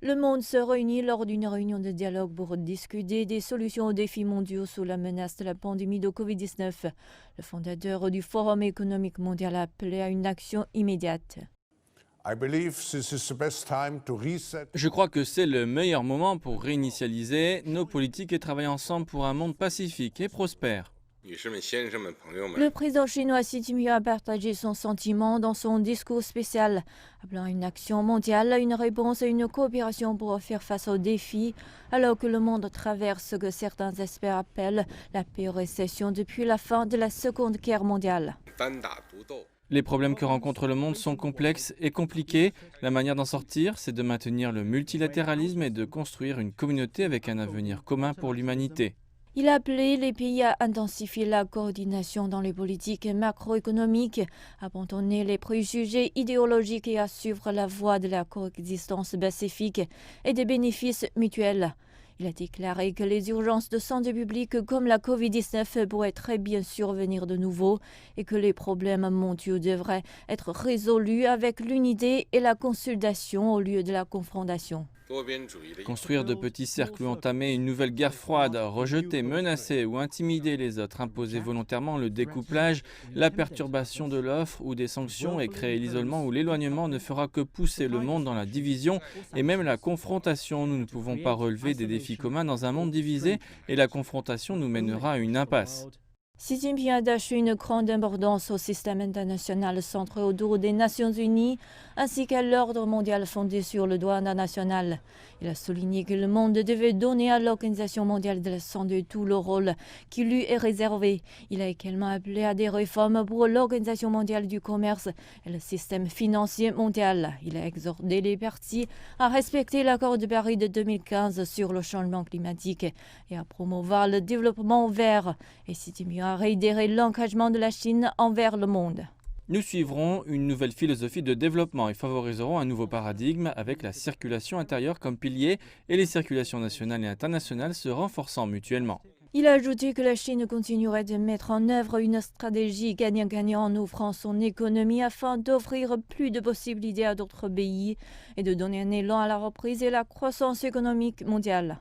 Le monde se réunit lors d'une réunion de dialogue pour discuter des solutions aux défis mondiaux sous la menace de la pandémie de Covid-19. Le fondateur du Forum économique mondial a appelé à une action immédiate. Je crois que c'est le meilleur moment pour réinitialiser nos politiques et travailler ensemble pour un monde pacifique et prospère. Le président chinois Xi Jinping a partagé son sentiment dans son discours spécial, appelant à une action mondiale, à une réponse et une coopération pour faire face aux défis, alors que le monde traverse ce que certains experts appellent la pire récession depuis la fin de la Seconde Guerre mondiale. Les problèmes que rencontre le monde sont complexes et compliqués. La manière d'en sortir, c'est de maintenir le multilatéralisme et de construire une communauté avec un avenir commun pour l'humanité. Il a appelé les pays à intensifier la coordination dans les politiques macroéconomiques, à abandonner les préjugés idéologiques et à suivre la voie de la coexistence pacifique et des bénéfices mutuels. Il a déclaré que les urgences de santé publique comme la Covid-19 pourraient très bien survenir de nouveau et que les problèmes mondiaux devraient être résolus avec l'unité et la consultation au lieu de la confrontation. Construire de petits cercles ou entamer une nouvelle guerre froide, rejeter, menacer ou intimider les autres, imposer volontairement le découplage, la perturbation de l'offre ou des sanctions et créer l'isolement ou l'éloignement ne fera que pousser le monde dans la division et même la confrontation. Nous ne pouvons pas relever des défis communs dans un monde divisé et la confrontation nous mènera à une impasse. Xi Jinping a attaché une grande importance au système international centré autour des Nations Unies ainsi qu'à l'ordre mondial fondé sur le droit international. Il a souligné que le monde devait donner à l'Organisation mondiale de la santé tout le rôle qui lui est réservé. Il a également appelé à des réformes pour l'Organisation mondiale du commerce et le système financier mondial. Il a exhorté les parties à respecter l'accord de Paris de 2015 sur le changement climatique et à promouvoir le développement vert. Et Xi Jinping a réitéré l'engagement de la Chine envers le monde. Nous suivrons une nouvelle philosophie de développement et favoriserons un nouveau paradigme avec la circulation intérieure comme pilier et les circulations nationales et internationales se renforçant mutuellement. Il a ajouté que la Chine continuerait de mettre en œuvre une stratégie gagnant-gagnant en ouvrant son économie afin d'offrir plus de possibilités à d'autres pays et de donner un élan à la reprise et la croissance économique mondiale.